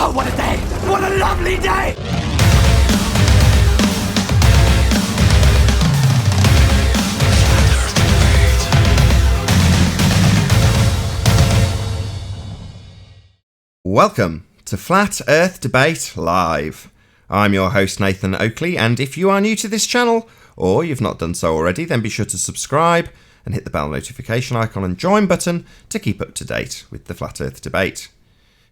Oh, what a day! What a lovely day! Welcome to Flat Earth Debate Live. I'm your host Nathan Oakley, and if you are new to this channel, or you've not done so already, then be sure to subscribe and hit the bell notification icon and join button to keep up to date with the Flat Earth Debate.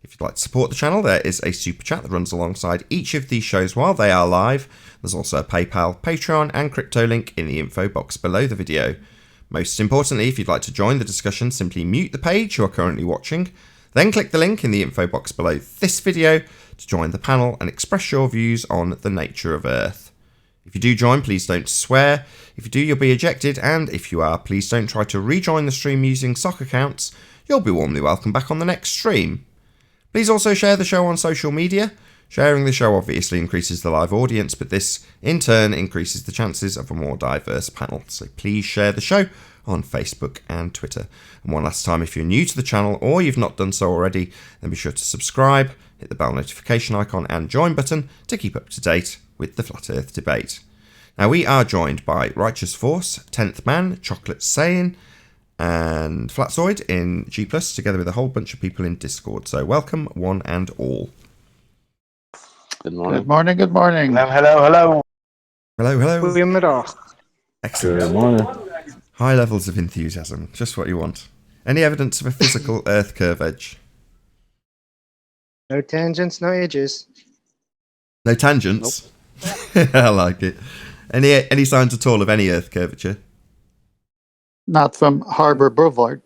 If you'd like to support the channel, there is a super chat that runs alongside each of these shows while they are live. There's also a PayPal, Patreon and crypto link in the info box below the video. Most importantly, if you'd like to join the discussion, simply mute the page you are currently watching, then click the link in the info box below this video to join the panel and express your views on the nature of Earth. If you do join, please don't swear. If you do, you'll be ejected, and if you are, please don't try to rejoin the stream using sock accounts. You'll be warmly welcome back on the next stream. Please also share the show on social media. Sharing the show obviously increases the live audience, but this in turn increases the chances of a more diverse panel. So please share the show on Facebook and Twitter. And one last time, if you're new to the channel or you've not done so already, then be sure to subscribe, hit the bell notification icon and join button to keep up to date with the Flat Earth Debate. Now we are joined by Righteous Force, 10th Man, Chocolate Saiyan, and Flatzoid in G+, together with a whole bunch of people in Discord. So welcome one and all. Good morning. Good morning, good morning. Hello. Hello. Goedemiddag. Excellent. Good morning. High levels of enthusiasm, just what you want. Any evidence of a physical Earth curve edge? No tangents, no edges. No tangents? Nope. I like it. Any signs at all of any Earth curvature? Not from Harbour Boulevard.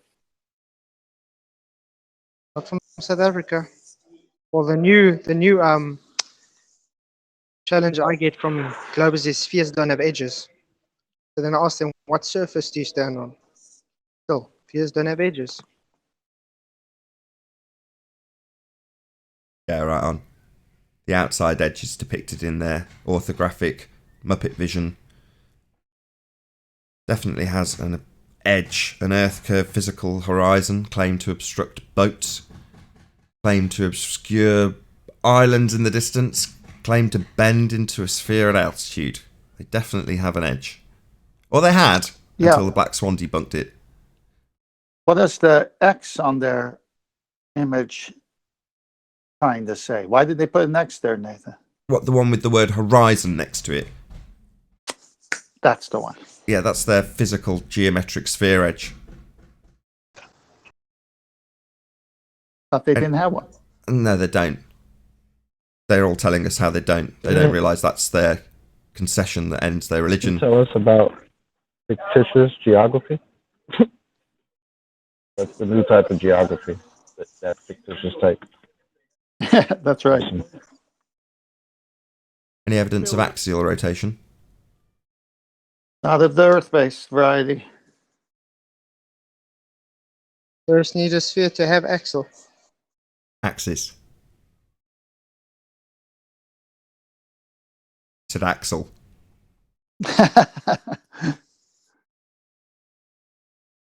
Not from South Africa. Well, the new challenge I get from Globus is spheres don't have edges. So then I ask them, what surface do you stand on? So, spheres don't have edges. Yeah, right on. The outside edge is depicted in their orthographic Muppet vision. Definitely has an edge, an Earth curve physical horizon, claimed to obstruct boats, claimed to obscure islands in the distance, claimed to bend into a sphere at altitude. They definitely have an edge. Or they had, until the Black Swan debunked it. What does the X on their image trying to say? Why did they put an X there, Nathan? What, the one with the word horizon next to it? That's the one. Yeah, that's their physical geometric sphere edge. Thought they didn't have one. No, they don't. They're all telling us how they don't. They don't realise that's their concession that ends their religion. Tell us about fictitious geography. That's the new type of geography that fictitious take. That's right. Any evidence of axial rotation? Not of the Earth-based variety. First need a sphere to have axle. Axis. Said axle.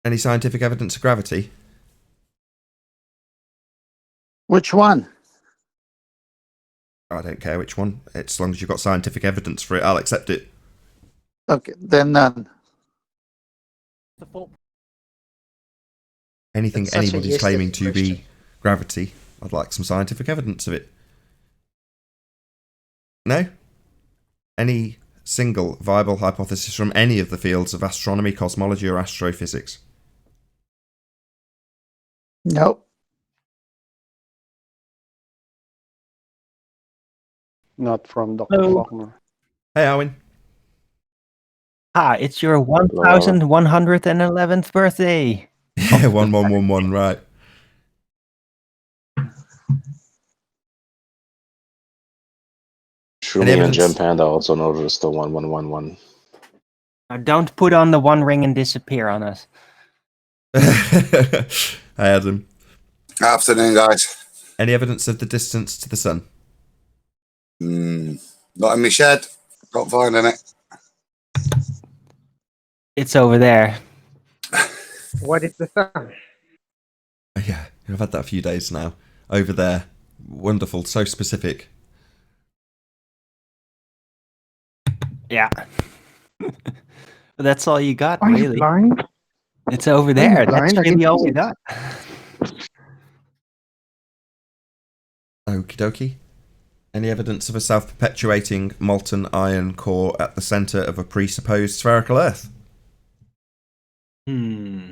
Any scientific evidence of gravity? Which one? I don't care which one. As long as you've got scientific evidence for it, I'll accept it. Okay, then none. Anything That's such a anybody's yes claiming to question. be gravity, I'd like some scientific evidence of it. No? Any single viable hypothesis from any of the fields of astronomy, cosmology, or astrophysics? Nope. Not from Dr. Hello. Faulkner. Hey, Arwin. Ah, it's your 1111th birthday. Yeah, 1111, right. Shroomy and evidence? Gem Panda also noticed the 1111. Now don't put on the one ring and disappear on us. Hey, Adam. Afternoon, guys. Any evidence of the distance to the sun? Not in my shed. Not finding it. It's over there. What is the sun? Yeah, I've had that a few days now. Over there. Wonderful. So specific. Yeah. That's all you got, Are you really. blind? It's over Are you there. That's blind? I can really all see we it. got. Okie dokie. Any evidence of a self-perpetuating molten iron core at the centre of a presupposed spherical Earth? Hmm.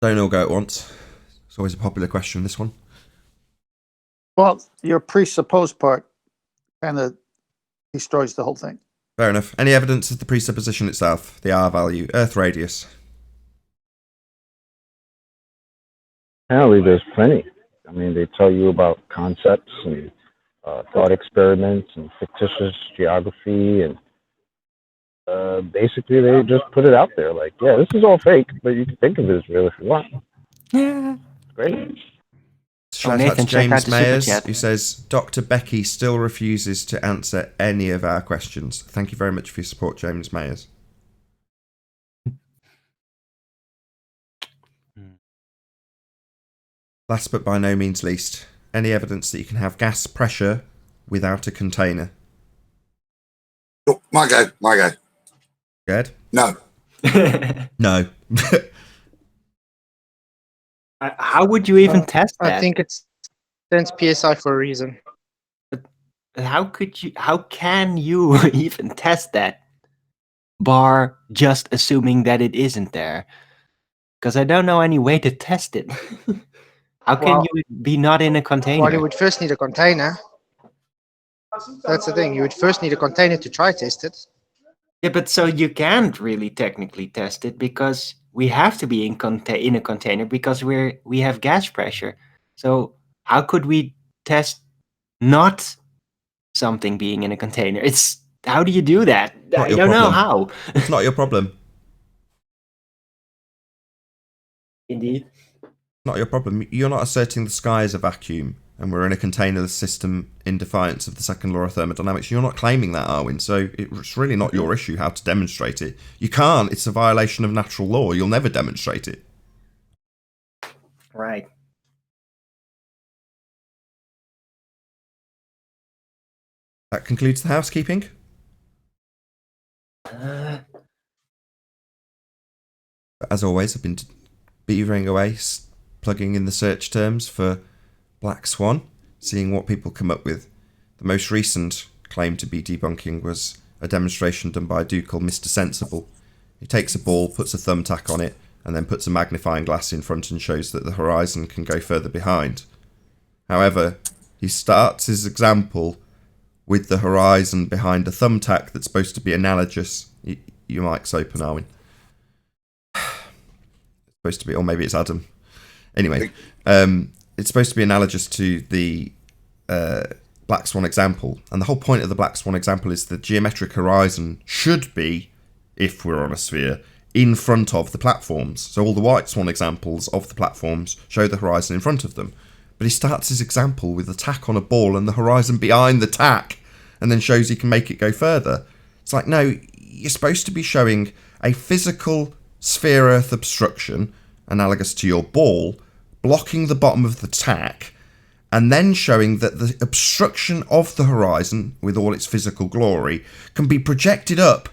Don't all go at once. It's always a popular question, this one. Well, your presupposed part kind of destroys the whole thing. Fair enough. Any evidence of the presupposition itself? The R value, Earth radius. Apparently, there's plenty. I mean, they tell you about concepts and thought experiments and fictitious geography, and basically they just put it out there. Like, yeah, this is all fake, but you can think of it as real if you want. Yeah. It's great. Shout out Nathan, to check out James the super Mayers, chat. who says, Dr. Becky still refuses to answer any of our questions. Thank you very much for your support, James Mayers. Last but by no means least, any evidence that you can have gas pressure without a container? Oh, my go. Good? No. No. How would you even test that? I think it's stands PSI for a reason. How can you even test that? Bar just assuming that it isn't there. Because I don't know any way to test it. How can Well- you be not in a container? Well, you would first need a container. That's the thing. You would first need a container to try test it. Yeah, but so you can't really technically test it because we have to be in a container because we have gas pressure. So how could we test not something being in a container? How do you do that? Not I your don't know problem. how. It's not your problem. Indeed. Not your problem. You're not asserting the sky is a vacuum and we're in a containerless system in defiance of the second law of thermodynamics. You're not claiming that, Arwin, so it's really not your issue how to demonstrate it. You can't. It's a violation of natural law. You'll never demonstrate it. Right. That concludes the housekeeping. As always, I've been beavering away, plugging in the search terms for Black Swan, seeing what people come up with. The most recent claim to be debunking was a demonstration done by a dude called Mr. Sensible. He takes a ball, puts a thumbtack on it, and then puts a magnifying glass in front and shows that the horizon can go further behind. However, he starts his example with the horizon behind a thumbtack that's supposed to be analogous. Your mic's open, Arwin. Supposed to be, or maybe it's Adam. Anyway, it's supposed to be analogous to the Black Swan example, and the whole point of the Black Swan example is the geometric horizon should be, if we're on a sphere, in front of the platforms. So all the White Swan examples of the platforms show the horizon in front of them. But he starts his example with a tack on a ball and the horizon behind the tack, and then shows he can make it go further. It's like, no, you're supposed to be showing a physical sphere-Earth obstruction, analogous to your ball, blocking the bottom of the tack, and then showing that the obstruction of the horizon, with all its physical glory, can be projected up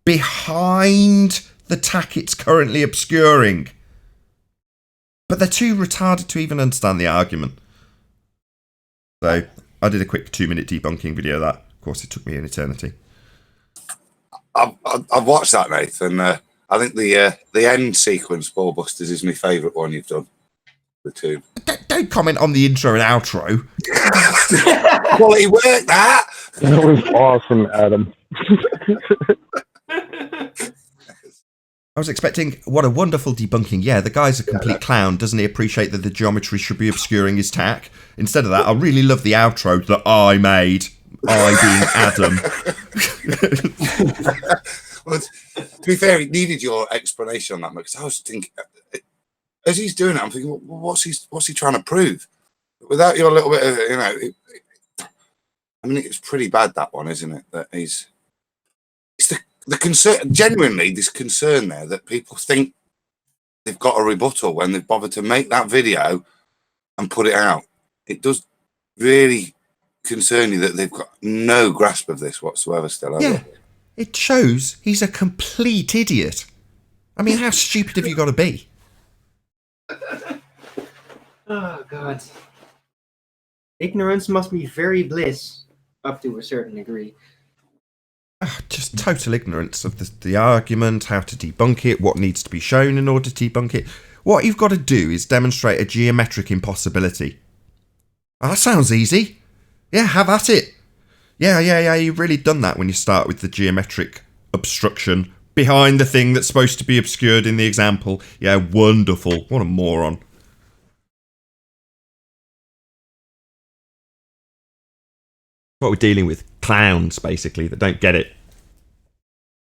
behind the tack it's currently obscuring. But they're too retarded to even understand the argument. So I did a quick 2-minute debunking video of that. Of course, it took me an eternity. I've watched that, Nathan. I think the end sequence, Ballbusters, is my favourite one you've done. The two. Don't comment on the intro and outro. Quality work, that! That was awesome, Adam. I was expecting, what a wonderful debunking. Yeah, the guy's a complete clown. Doesn't he appreciate that the geometry should be obscuring his tack? Instead of that, I really love the outro that I made. I being Adam. Well, to be fair, he needed your explanation on that, because I was thinking, as he's doing it, I'm thinking, well, what's he trying to prove? Without your little bit of, I mean, it's pretty bad, that one, isn't it? That it's the concern, genuinely, this concern there that people think they've got a rebuttal when they've bothered to make that video and put it out. It does really concern you that they've got no grasp of this whatsoever still, have Yeah, they? it shows he's a complete idiot. I mean, how stupid have you got to be? Oh God. Ignorance must be very bliss, up to a certain degree. Just total ignorance of the argument, how to debunk it, what needs to be shown in order to debunk it. What you've got to do is demonstrate a geometric impossibility. Oh, that sounds easy. Yeah, have at it. Yeah, you've really done that when you start with the geometric obstruction behind the thing that's supposed to be obscured in the example. Yeah, wonderful. What a moron. What we're dealing with, clowns, basically, that don't get it.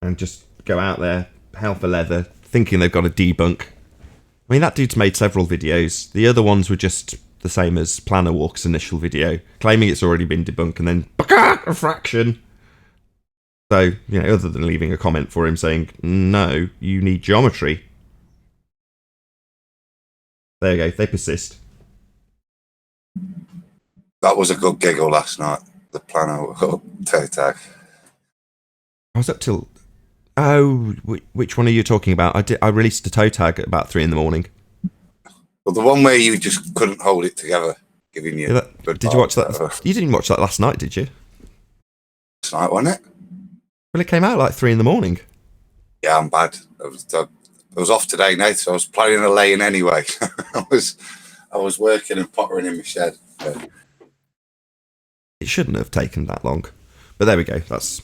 And just go out there, hell for leather, thinking they've got a debunk. I mean, that dude's made several videos. The other ones were just the same as Planner Walk's initial video, claiming it's already been debunked, and then a fraction. So, you know, other than leaving a comment for him saying, no, you need geometry. There you go, they persist. That was a good giggle last night. The planner toe tag. I was up till... Oh, which one are you talking about? I released a toe tag at about 3 in the morning. Well, the one where you just couldn't hold it together, giving you... Did you watch that? You didn't watch that last night, did you? Last night, wasn't it? Well, it came out like 3 in the morning. Yeah, I'm bad. I was off today, Nate, so I was planning a lay-in anyway. I was working and pottering in my shed. So. It shouldn't have taken that long. But there we go. That's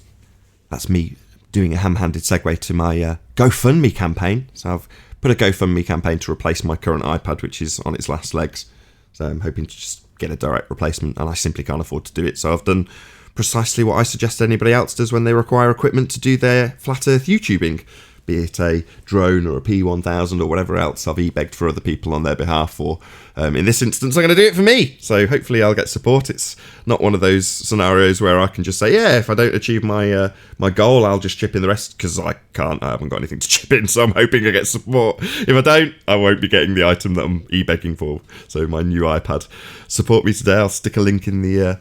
me doing a ham-handed segue to my GoFundMe campaign. So I've put a GoFundMe campaign to replace my current iPad, which is on its last legs. So I'm hoping to just get a direct replacement, and I simply can't afford to do it. So I've done precisely what I suggest anybody else does when they require equipment to do their flat earth YouTubing, be it a drone or a P1000 or whatever else. I've e-begged for other people on their behalf, or in this instance I'm going to do it for me, so hopefully I'll get support. It's not one of those scenarios where I can just say, yeah, if I don't achieve my my goal, I'll just chip in the rest, because I haven't got anything to chip in, so I'm hoping I get support. If I don't, I won't be getting the item that I'm e-begging for, so my new iPad. Support me today. I'll stick a link in the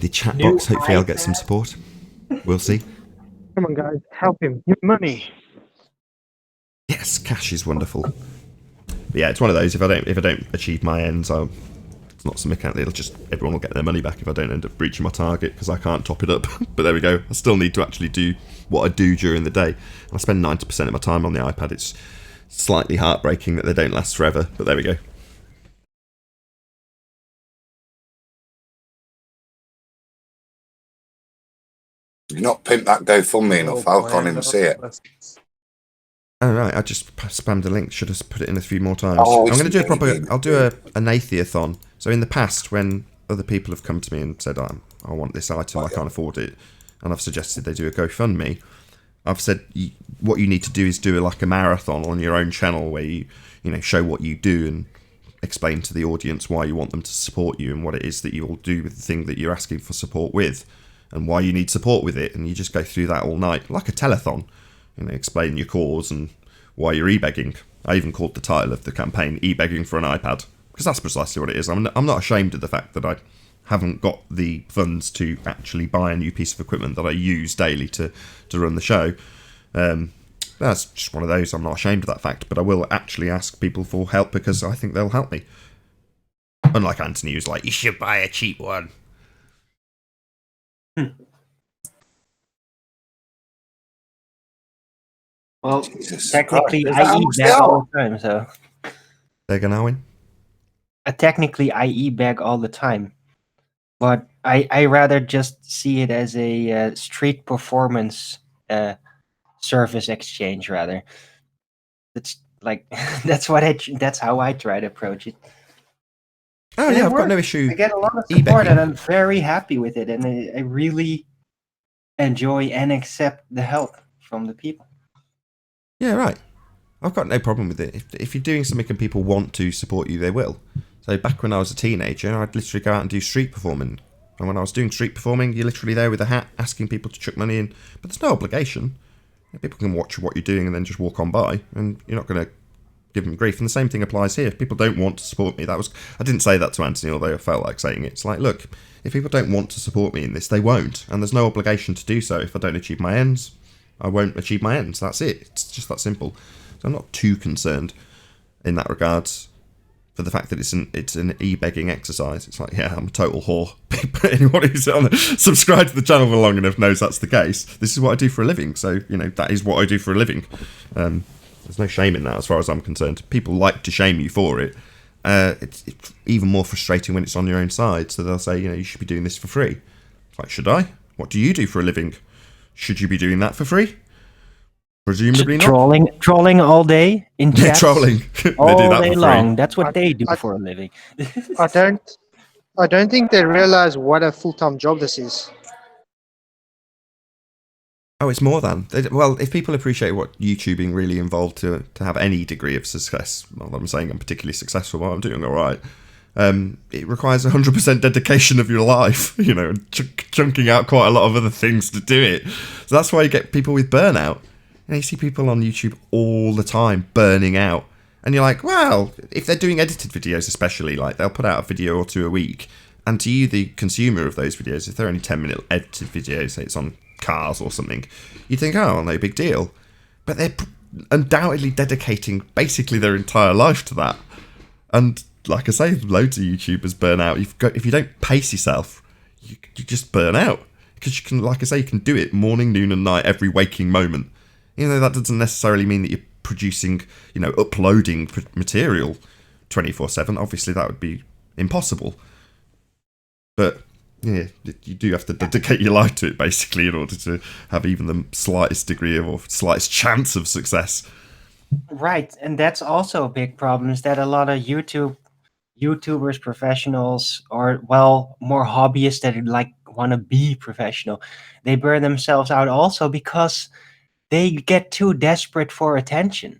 chat box. Hopefully I'll get some support. We'll see. Come on, guys, help him. Give money. Yes, cash is wonderful. But yeah, it's one of those. If I don't achieve my ends, it's not something it'll just, everyone will get their money back if I don't end up breaching my target, because I can't top it up. But there we go. I still need to actually do what I do during the day. And I spend 90% of my time on the iPad. It's slightly heartbreaking that they don't last forever, but there we go. You've not pimped that GoFundMe enough. I can't even see it. Oh right, I just spammed the link. Should have put it in a few more times. Oh, I'm going to do a proper. I'll do an Atheathon. So in the past, when other people have come to me and said, I want this item, I can't afford it, and I've suggested they do a GoFundMe, I've said what you need to do is do like a marathon on your own channel where you show what you do and explain to the audience why you want them to support you and what it is that you will do with the thing that you're asking for support with, and why you need support with it, and you just go through that all night like a telethon. Explain your cause and why you're e-begging. I even called the title of the campaign "E-begging for an iPad," because that's precisely what it is. I'm not ashamed of the fact that I haven't got the funds to actually buy a new piece of equipment that I use daily to run the show. That's just one of those. I'm not ashamed of that fact, but I will actually ask people for help because I think they'll help me. Unlike Anthony, who's like, you should buy a cheap one. Well, Jesus technically, Christ. I e-bag all the time, so... They're going to win? Technically, I e-bag all the time. But I rather just see it as a street performance service exchange, rather. It's like, that's how I try to approach it. Oh And yeah, it I've got no works. issue. I get a lot of support, e-begging. and I'm very happy with it, and I really enjoy and accept the help from the people. Yeah, right. I've got no problem with it. If you're doing something and people want to support you, they will. So back when I was a teenager, I'd literally go out and do street performing. And when I was doing street performing, you're literally there with a hat asking people to chuck money in. But there's no obligation. People can watch what you're doing and then just walk on by. And you're not going to give them grief. And the same thing applies here. If people don't want to support me, I didn't say that to Anthony, although I felt like saying it. It's like, look, if people don't want to support me in this, they won't. And there's no obligation to do so. If I don't achieve my ends, I won't achieve my ends. That's it. It's just that simple. So I'm not too concerned in that regards for the fact that it's an e-begging exercise. It's like, yeah, I'm a total whore. Anyone who's subscribed to the channel for long enough knows that's the case. This is what I do for a living. So, that is what I do for a living. There's no shame in that as far as I'm concerned. People like to shame you for it. It's even more frustrating when it's on your own side. So they'll say, you should be doing this for free. It's like, should I? What do you do for a living? Should you be doing that for free? Presumably not. Trolling all day in chat. Trolling. All They do that day for free. long. That's what they do for a living. I don't think they realize what a full-time job this is. Oh, it's more than. Well, if people appreciate what YouTubing really involved to have any degree of success, well, I'm saying I'm particularly successful, but I'm doing all right. It requires 100% dedication of your life, and chunking out quite a lot of other things to do it. So that's why you get people with burnout. You see people on YouTube all the time burning out. And you're like, well, if they're doing edited videos especially, like they'll put out a video or two a week. And to you, the consumer of those videos, if they're only 10-minute edited videos, say it's on cars or something, you think, oh, no big deal. But they're undoubtedly dedicating basically their entire life to that. And like I say, loads of YouTubers burn out. If you don't pace yourself, you just burn out. Because you can, like I say, you can do it morning, noon and night, every waking moment. That doesn't necessarily mean that you're producing, uploading material 24/7. Obviously, that would be impossible. But, yeah, you do have to dedicate your life to it, basically, in order to have even the slightest degree of, or slightest chance of success. Right, and that's also a big problem, is that a lot of YouTubers, professionals, or, well, more hobbyists that want to be professional, they burn themselves out also because they get too desperate for attention.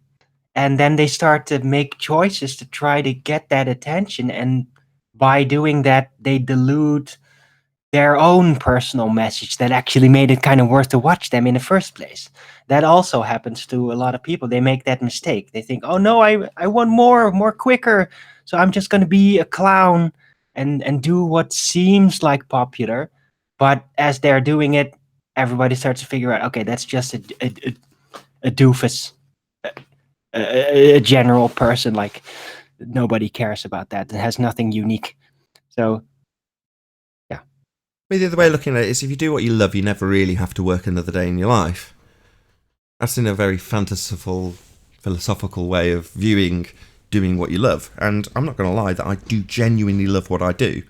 And then they start to make choices to try to get that attention. And by doing that, they dilute their own personal message that actually made it kind of worth to watch them in the first place. That also happens to a lot of people. They make that mistake. They think, oh no, I want more quicker. So I'm just going to be a clown and do what seems like popular. But as they're doing it, everybody starts to figure out, okay, that's just a doofus, a general person. Like, nobody cares about that. It has nothing unique. So, yeah. The other way of looking at it is, if you do what you love, you never really have to work another day in your life. That's in a very fanciful, philosophical way of viewing doing what you love. And I'm not going to lie that I do genuinely love what I do.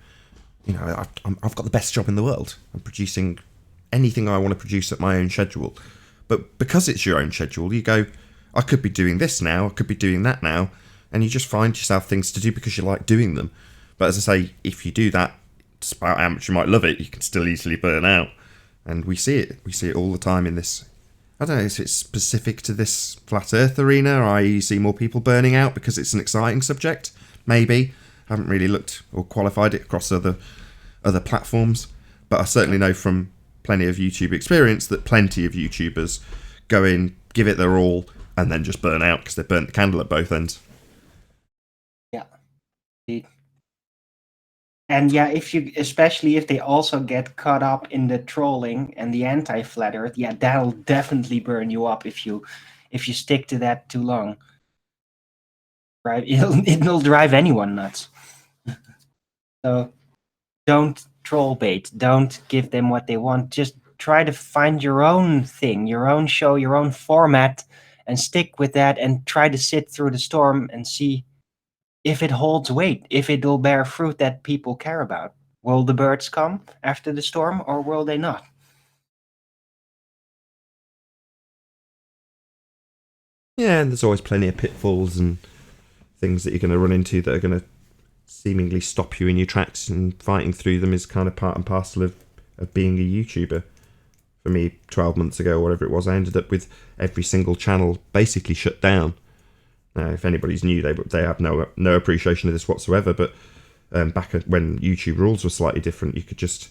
I've got the best job in the world. I'm producing anything I want to produce at my own schedule. But because it's your own schedule, you go, I could be doing this now, I could be doing that now, and you just find yourself things to do because you like doing them. But as I say, if you do that, despite how much you might love it, you can still easily burn out. And we see it. We see it all the time in this. I don't know if it's specific to this flat earth arena, i.e. you see more people burning out because it's an exciting subject. Maybe. I haven't really looked or qualified it across other platforms. But I certainly know from plenty of YouTube experience that plenty of YouTubers go in, give it their all, and then just burn out because they burnt the candle at both ends. Yeah. And yeah, especially if they also get caught up in the trolling and the anti-flat earth, yeah, that'll definitely burn you up if you stick to that too long. Right? It'll drive anyone nuts. So don't troll bait. Don't give them what they want. Just try to find your own thing, your own show, your own format, and stick with that and try to sit through the storm and see if it holds weight, if it will bear fruit that people care about. Will the birds come after the storm, or will they not? Yeah, and there's always plenty of pitfalls and things that you're going to run into that are going to seemingly stop you in your tracks, and fighting through them is kind of part and parcel of being a YouTuber. For me, 12 months ago, or whatever it was, I ended up with every single channel basically shut down. Now, if anybody's new, they have no appreciation of this whatsoever, but back when YouTube rules were slightly different, you could just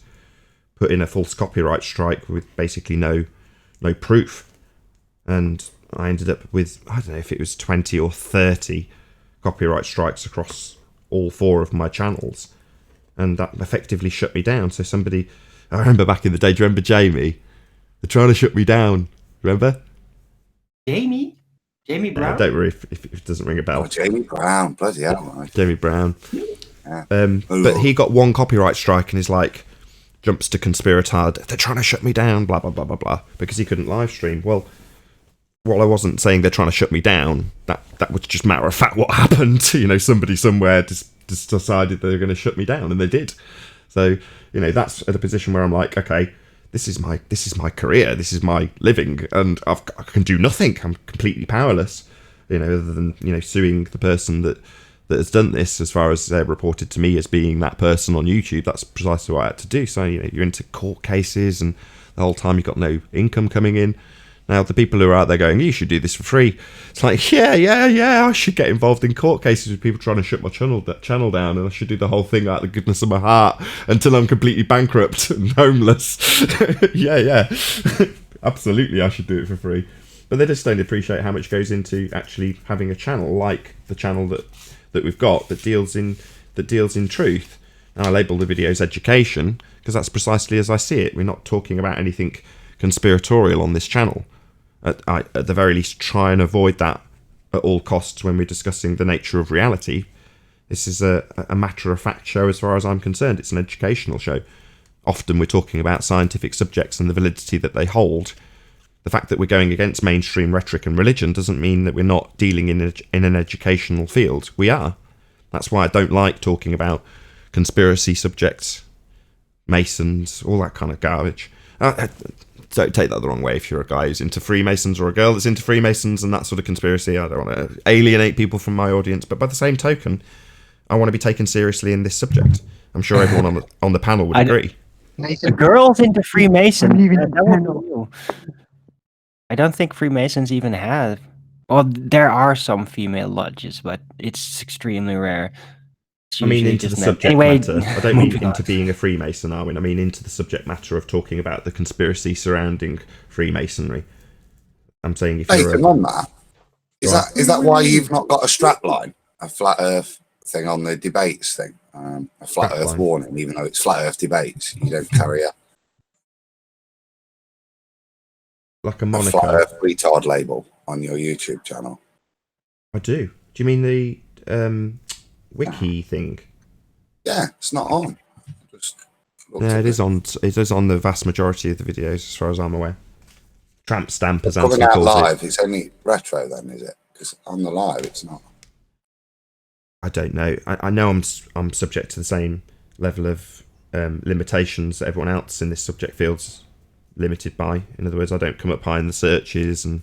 put in a false copyright strike with basically no proof. And I ended up with, I don't know if it was 20 or 30 copyright strikes across all 4 of my channels. And that effectively shut me down. So somebody, I remember back in the day, do you remember Jamie? They're trying to shut me down. Remember? Jamie Brown. Don't worry if it doesn't ring a bell. Oh, Jamie Brown, bloody hell. Right. Jamie Brown. Yeah. But he got 1 copyright strike and is like, jumps to conspiratard. They're trying to shut me down, blah, blah, blah, blah, blah, because he couldn't live stream. Well, while I wasn't saying they're trying to shut me down, that was just matter of fact what happened. You know, somebody somewhere just decided they were going to shut me down, and they did. So, you know, that's at a position where I'm like, okay, this is my career, this is my living, and I can do nothing. I'm completely powerless, you know, other than, you know, suing the person that has done this, as far as they're reported to me as being that person on YouTube. That's precisely what I had to do. So, you know, you're into court cases, and the whole time you've got no income coming in. Now, the people who are out there going, you should do this for free, it's like, yeah, I should get involved in court cases with people trying to shut my channel down, and I should do the whole thing out of the goodness of my heart until I'm completely bankrupt and homeless. yeah. Absolutely, I should do it for free. But they just don't appreciate how much goes into actually having a channel like the channel that we've got that deals in truth. And I label the videos education because that's precisely as I see it. We're not talking about anything conspiratorial on this channel. At the very least, try and avoid that at all costs when we're discussing the nature of reality. This is a matter-of-fact show as far as I'm concerned. It's an educational show. Often we're talking about scientific subjects and the validity that they hold. The fact that we're going against mainstream rhetoric and religion doesn't mean that we're not dealing in an educational field. We are. That's why I don't like talking about conspiracy subjects, Masons, all that kind of garbage. Don't take that the wrong way if you're a guy who's into Freemasons or a girl that's into Freemasons and that sort of conspiracy. I don't want to alienate people from my audience, but by the same token, I want to be taken seriously in this subject. I'm sure everyone on the panel would agree. Nathan, Girls into Freemasons. Even That was new. I don't think Freemasons even have. Well, there are some female lodges, but it's extremely rare. I mean, into the subject matter. I don't mean into being a Freemason, Arwin. I mean into the subject matter of talking about the conspiracy surrounding Freemasonry. I'm saying if you're on that, is that why you've not got a strap line, a flat Earth thing on the debates thing, a flat Earth line warning, even though it's flat Earth debates, you don't carry like a a moniker. flat Earth retard label on your YouTube channel? I do. Do you mean the wiki thing? Yeah, it's not on. Yeah, it is on. It is on the vast majority of the videos, as far as I'm aware. Tramp stamp, as Coming Anthony out calls live, it. it's only retro then, is it? Because on the live, it's not. I don't know. I know I'm subject to the same level of limitations that everyone else in this subject field's limited by. In other words, I don't come up high in the searches, and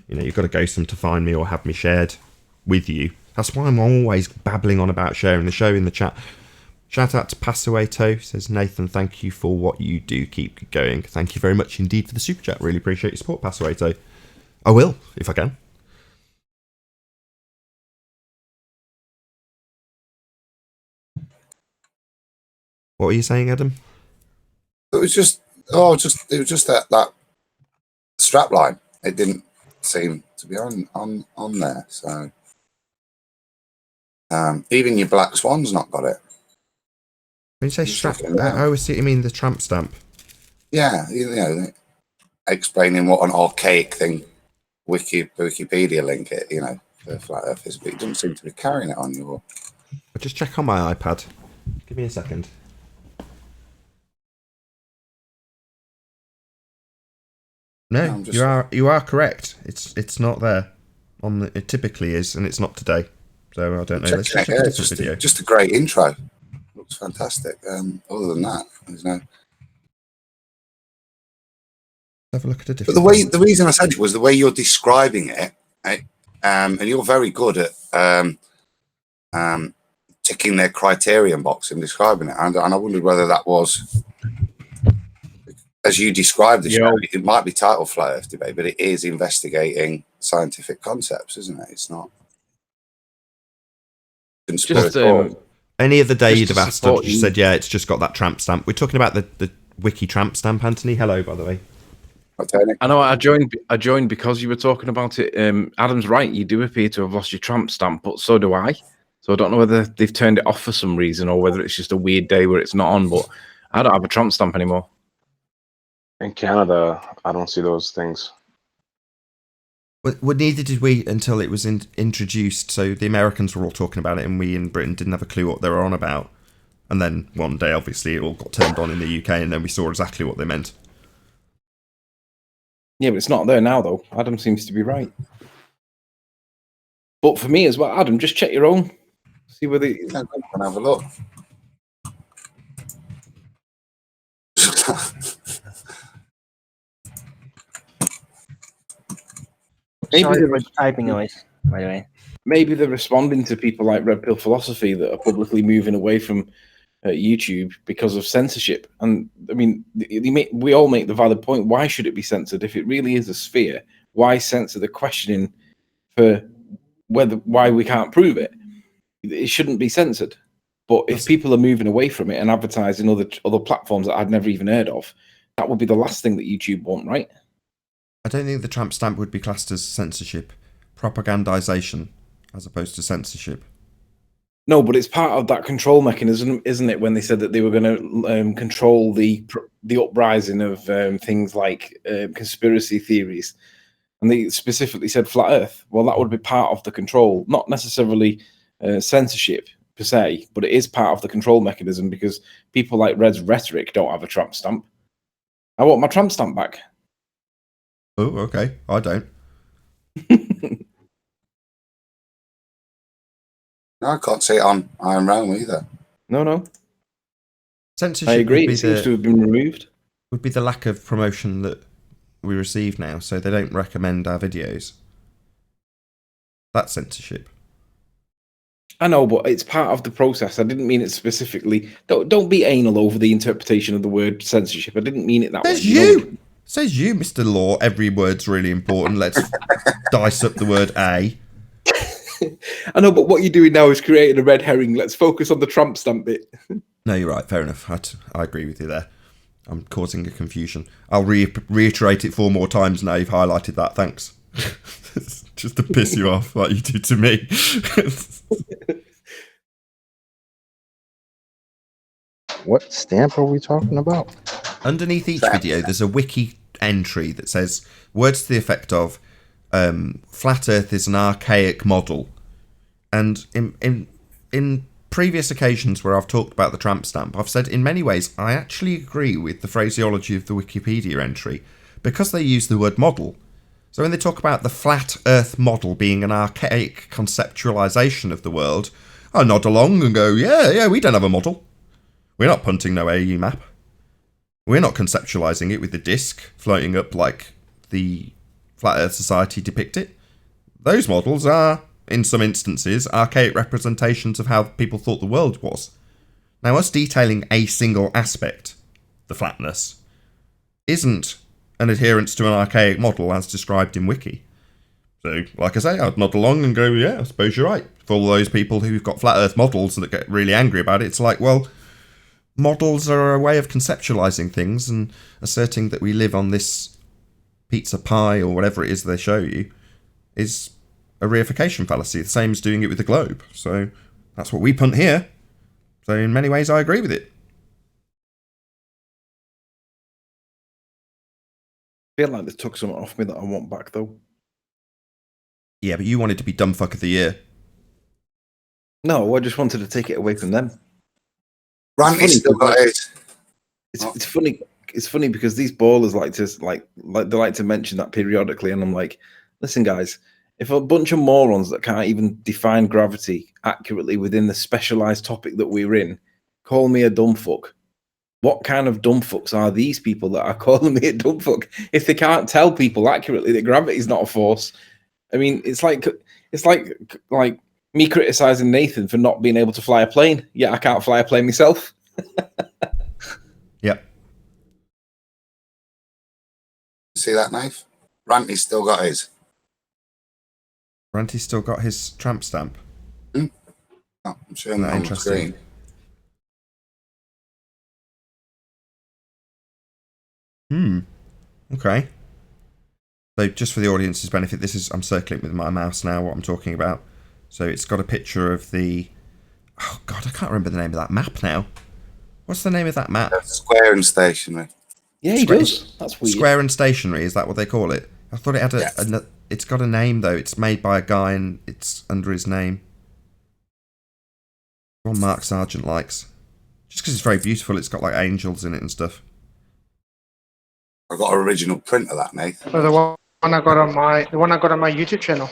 you know, you've got to go some to find me or have me shared with you. That's why I'm always babbling on about sharing the show in the chat. Shout out to Passawato, says Nathan, thank you for what you do. Keep going. Thank you very much indeed for the super chat. Really appreciate your support, Passawato. I will, if I can. What were you saying, Adam? It was just that strap line. It didn't seem to be on there. So even your Black Swan's not got it. When you say strap, I always see you mean the tramp stamp. Yeah, you know, explaining what an archaic thing Wikipedia link it, you know, for flat Earth is, but it doesn't seem to be carrying it on your. I'll just check on my iPad. Give me a second. No, you are correct. It's not there. It typically is, and it's not today. So I don't know. Let's check a different video. Just a great intro. Looks fantastic. Other than that, there's no. Have a look at a different. But the reason I said it was the way you're describing it, and you're very good at ticking their criterion box and describing it. And I wondered whether that was, as you described the show, it might be titled Flat Earth Debate, but it is investigating scientific concepts, isn't it? It's not conspiratorial. Any other day you'd have asked, I'd just said, yeah, it's just got that tramp stamp. We're talking about the wiki tramp stamp, Anthony. Hello, by the way. Tony. I know I joined because you were talking about it. Adam's right. You do appear to have lost your tramp stamp, but so do I. So I don't know whether they've turned it off for some reason or whether it's just a weird day where it's not on. But I don't have a tramp stamp anymore. In Canada, I don't see those things. Well, neither did we until it was introduced. So the Americans were all talking about it, and we in Britain didn't have a clue what they were on about. And then one day, obviously, it all got turned on in the UK, and then we saw exactly what they meant. Yeah, but it's not there now, though. Adam seems to be right. But for me as well, Adam, just check your own. See whether you can have a look. Sorry for typing noise, by the way. Maybe they're responding to people like Red Pill Philosophy that are publicly moving away from YouTube because of censorship. And I mean, we all make the valid point. Why should it be censored? If it really is a sphere, why censor the questioning for why we can't prove it? It shouldn't be censored. But if people are moving away from it and advertising other platforms that I'd never even heard of, that would be the last thing that YouTube want, right? I don't think the tramp stamp would be classed as censorship. Propagandization as opposed to censorship. No, but it's part of that control mechanism, isn't it? When they said that they were going to control the uprising of things like conspiracy theories, and they specifically said flat Earth. Well, that would be part of the control, not necessarily censorship per se, but it is part of the control mechanism because people like Red's rhetoric don't have a tramp stamp. I want my tramp stamp back. Oh, okay. I don't. No, I can't see it on Iron Realm either. No. Censorship. I agree. It seems to have been removed. Would be the lack of promotion that we receive now, so they don't recommend our videos. That's censorship. I know, but it's part of the process. I didn't mean it specifically. Don't be anal over the interpretation of the word censorship. I didn't mean it that way. Says you, Mr. Law. Every word's really important. Let's dice up the word A. I know, but what you're doing now is creating a red herring. Let's focus on the tramp stamp bit. No, you're right. Fair enough. I agree with you there. I'm causing a confusion. I'll reiterate it 4 more times now you've highlighted that. Thanks. Just to piss you off like you did to me. What stamp are we talking about? Underneath each video, there's a wiki entry that says words to the effect of flat Earth is an archaic model. And in previous occasions where I've talked about the tramp stamp, I've said in many ways I actually agree with the phraseology of the Wikipedia entry because they use the word model. So when they talk about the flat Earth model being an archaic conceptualization of the world, I nod along and go, yeah, we don't have a model. We're not punting no AE map. We're not conceptualizing it with the disc floating up like the Flat Earth Society depict it. Those models are, in some instances, archaic representations of how people thought the world was. Now, us detailing a single aspect, the flatness, isn't an adherence to an archaic model as described in Wiki. So, like I say, I'd nod along and go, yeah, I suppose you're right. For all those people who've got flat Earth models that get really angry about it, it's like, well, models are a way of conceptualizing things and asserting that we live on this pizza pie or whatever it is they show you is a reification fallacy, the same as doing it with the globe. So that's what we punt here. So in many ways, I agree with it. I feel like they took something off me that I want back, though. Yeah, but you wanted to be dumb fuck of the year. No, I just wanted to take it away from them. Randy's still got it. It's funny. It's funny because these ballers they like to mention that periodically, and I'm like, listen, guys, if a bunch of morons that can't even define gravity accurately within the specialized topic that we're in call me a dumb fuck, what kind of dumb fucks are these people that are calling me a dumb fuck if they can't tell people accurately that gravity is not a force? I mean, it's like me criticizing Nathan for not being able to fly a plane. Yeah, I can't fly a plane myself. Yep. See that knife? Ranty's still got his. Ranty's still got his tramp stamp. Oh, I'm showing that on the screen. Okay. So just for the audience's benefit, I'm circling with my mouse now what I'm talking about. So it's got a picture of the, oh God, I can't remember the name of that map now. What's the name of that map? Square and stationary. Yeah, he does. That's weird. Square and stationary, is that what they call it? I thought it had it's got a name though. It's made by a guy and it's under his name. One Mark Sargent likes. Just because it's very beautiful, it's got like angels in it and stuff. I've got an original print of that, Nathan. So the one I got on my YouTube channel.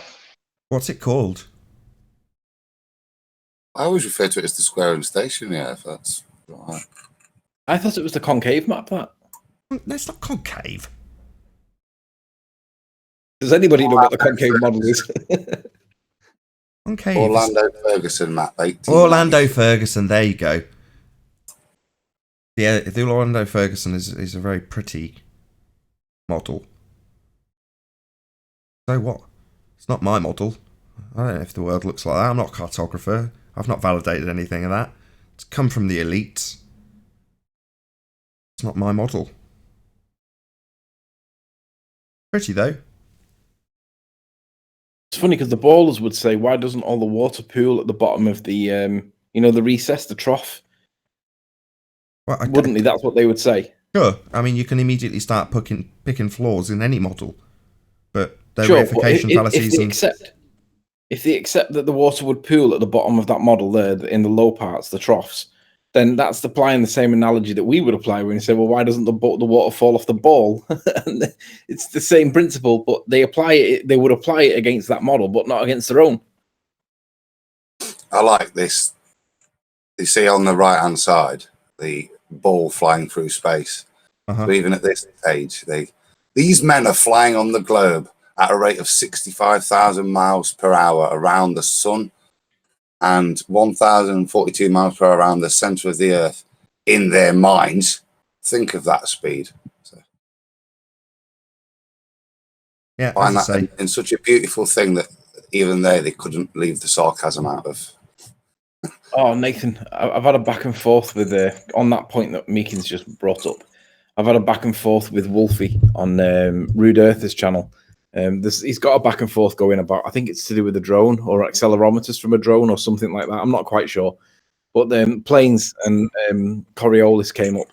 What's it called? I always refer to it as the square and stationary, if that's right. I thought it was the concave map, that. No, it's not concave. Does anybody know what the concave model is? Concave. Orlando Ferguson map, 18. Orlando Ferguson, there you go. Yeah, the Orlando Ferguson is a very pretty model. So what? It's not my model. I don't know if the world looks like that. I'm not a cartographer. I've not validated anything of that. It's come from the elites. It's not my model. Pretty though. It's funny because the ballers would say, why doesn't all the water pool at the bottom of the, the recess, the trough? Well, Wouldn't they? That's what they would say. Sure. I mean, you can immediately start picking flaws in any model. But their Sure, reification fallacies if they accept that the water would pool at the bottom of that model there in the low parts, the troughs, then that's applying the same analogy that we would apply when you say, well, why doesn't the water fall off the ball? And it's the same principle, but they would apply it against that model, but not against their own. I like this. You see on the right-hand side, the ball flying through space. So even at this stage, these men are flying on the globe at a rate of 65,000 miles per hour around the sun and 1,042 miles per hour around the center of the earth in their minds. Think of that speed. So, yeah, find that in such a beautiful thing that even they couldn't leave the sarcasm out of. Oh, Nathan, I've had a back and forth with on that point that Meekins just brought up. I've had a back and forth with Wolfie on Rude Earth's channel. He's got a back and forth going about, I think it's to do with a drone or accelerometers from a drone or something like that. I'm not quite sure. But Planes and Coriolis came up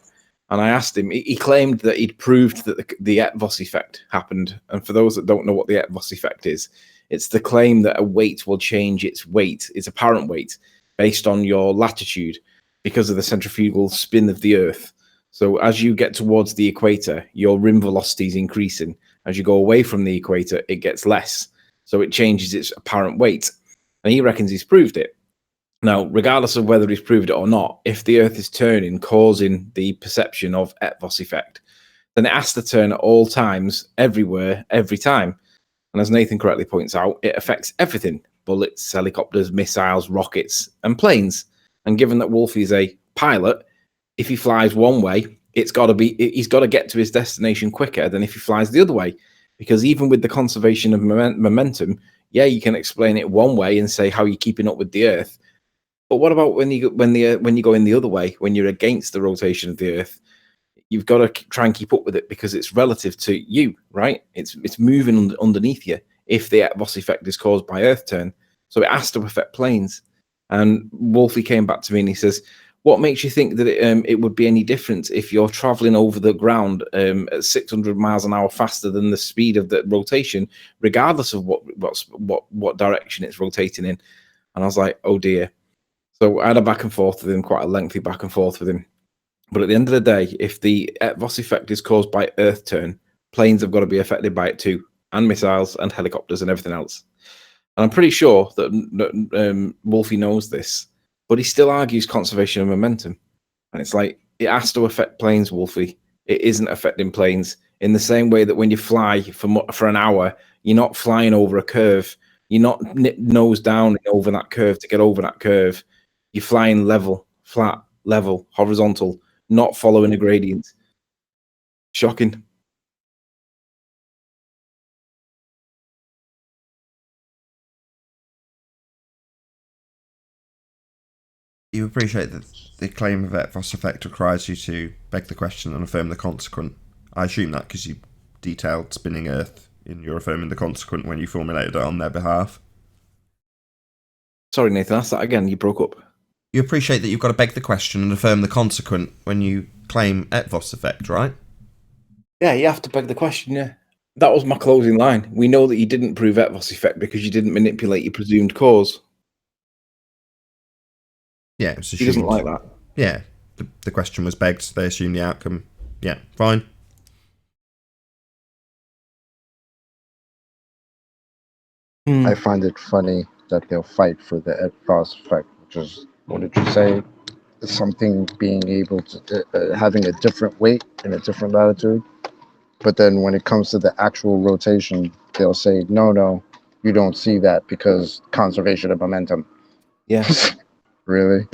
and I asked him, he claimed that he'd proved that the Etvos effect happened. And for those that don't know what the Etvos effect is, it's the claim that a weight will change its weight, its apparent weight, based on your latitude because of the centrifugal spin of the Earth. So as you get towards the equator, your rim velocity is increasing. As you go away from the equator, it gets less. So it changes its apparent weight. And he reckons he's proved it. Now, regardless of whether he's proved it or not, if the Earth is turning, causing the perception of Etvos effect, then it has to turn at all times, everywhere, every time. And as Nathan correctly points out, it affects everything. Bullets, helicopters, missiles, rockets, and planes. And given that Wolfie is a pilot, if he flies one way, he's got to get to his destination quicker than if he flies the other way. Because even with the conservation of momentum, yeah, you can explain it one way and say how you're keeping up with the Earth. But what about when you go in the other way, when you're against the rotation of the Earth? You've got to try and keep up with it because it's relative to you, right? It's moving underneath you if the Etvos effect is caused by Earth turn. So it has to affect planes. And Wolfie came back to me and he says, what makes you think that it would be any different if you're traveling over the ground at 600 miles an hour faster than the speed of the rotation, regardless of what direction it's rotating in? And I was like, oh dear. So I had a back and forth with him, quite a lengthy back and forth with him. But at the end of the day, if the Etvos effect is caused by Earth turn, planes have got to be affected by it too, and missiles and helicopters and everything else. And I'm pretty sure that Wolfie knows this, but he still argues conservation of momentum. And it's like, it has to affect planes, Wolfie. It isn't affecting planes in the same way that when you fly for an hour, you're not flying over a curve. You're not nose down over that curve to get over that curve. You're flying level, flat, level, horizontal, not following a gradient. Shocking. You appreciate that the claim of Etvos effect requires you to beg the question and affirm the consequent. I assume that because you detailed spinning Earth in your affirming the consequent when you formulated it on their behalf. Sorry, Nathan, ask that again. You broke up. You appreciate that you've got to beg the question and affirm the consequent when you claim Etvos effect, right? Yeah, you have to beg the question, yeah. That was my closing line. We know that you didn't prove Etvos effect because you didn't manipulate your presumed cause. Yeah, it was assumed. He doesn't like that. Yeah, the question was begged, they assumed the outcome. Yeah, fine. I find it funny that they'll fight for the Ethos effect, which is, what did you say? Something being able to, having a different weight in a different latitude. But then when it comes to the actual rotation, they'll say, no, you don't see that because conservation of momentum. Yeah. Really?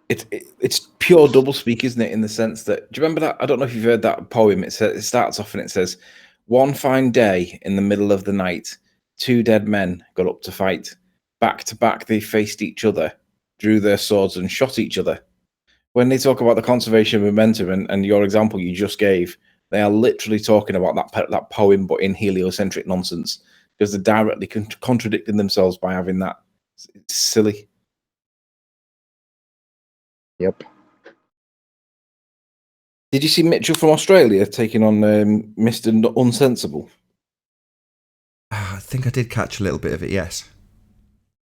It's pure doublespeak, isn't it? In the sense that, do you remember that? I don't know if you've heard that poem. It starts off and it says, "One fine day in the middle of the night, two dead men got up to fight. Back to back they faced each other, drew their swords and shot each other." When they talk about the conservation of momentum and your example you just gave, they are literally talking about that poem, but in heliocentric nonsense, because they're directly contradicting themselves by having that. It's silly. Yep. Did you see Mitchell from Australia taking on Mr. Unsensible? I think I did catch a little bit of it, yes.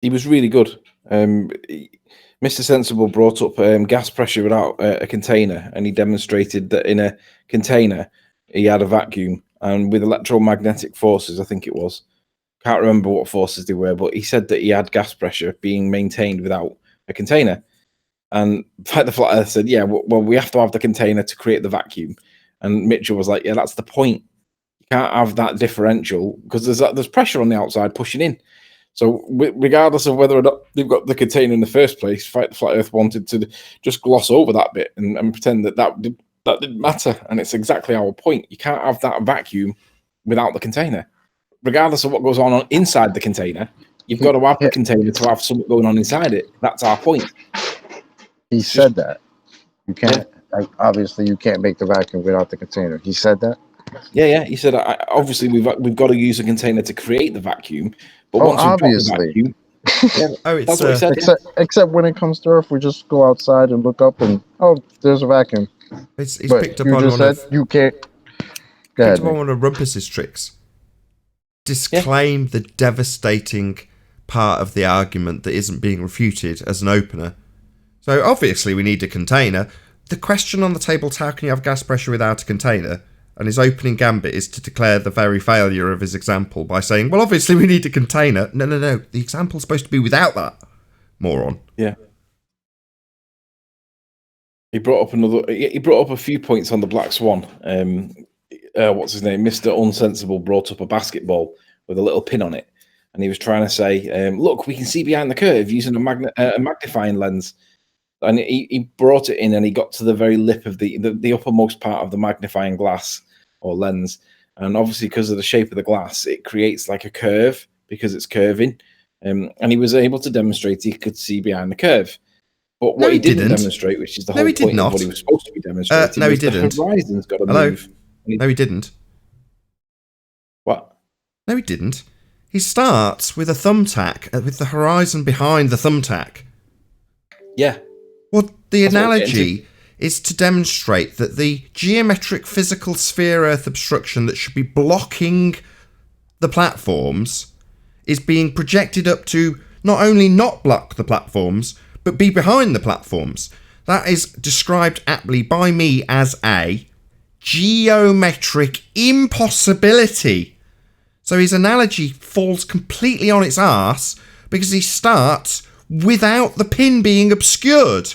He was really good. Mr. Sensible brought up gas pressure without a container, and he demonstrated that in a container he had a vacuum, and with electromagnetic forces, I think it was. Can't remember what forces they were, but he said that he had gas pressure being maintained without a container. And Fight the Flat Earth said, yeah, well, we have to have the container to create the vacuum. And Mitchell was like, yeah, that's the point. You can't have that differential because there's pressure on the outside pushing in. So regardless of whether or not they've got the container in the first place, Fight the Flat Earth wanted to just gloss over that bit and pretend that didn't matter. And it's exactly our point. You can't have that vacuum without the container. Regardless of what goes on inside the container, you've got to have the container to have something going on inside it. That's our point. He said that. You can't, obviously, you can't make the vacuum without the container. He said that? Yeah. He said, obviously, we've got to use a container to create the vacuum. But once obviously. We've got the vacuum, that's what he said. Except when it comes to Earth, we just go outside and look up and, there's a vacuum. He's picked up on one of... You can't... Picked up on one of Rumpus's tricks. Disclaim the devastating part of the argument that isn't being refuted as an opener. So obviously we need a container. The question on the table is how can you have gas pressure without a container? And his opening gambit is to declare the very failure of his example by saying, well, obviously we need a container. No. The example's supposed to be without that. Moron. Yeah. He brought up a few points on the Black Swan. What's his name? Mr. Unsensible brought up a basketball with a little pin on it. And he was trying to say, look, we can see behind the curve using a magnifying lens. And he brought it in and he got to the very lip of the uppermost part of the magnifying glass or lens. And obviously, because of the shape of the glass, it creates like a curve because it's curving. And he was able to demonstrate he could see behind the curve. But what he didn't demonstrate, which is the whole point of what he was supposed to be demonstrating, he didn't. The horizon's got to move. No, he didn't. What? No, he didn't. He starts with a thumbtack, with the horizon behind the thumbtack. Yeah. Well, the analogy is to demonstrate that the geometric physical sphere Earth obstruction that should be blocking the platforms is being projected up to not only not block the platforms, but be behind the platforms. That is described aptly by me as a geometric impossibility. So his analogy falls completely on its arse because he starts without the pin being obscured.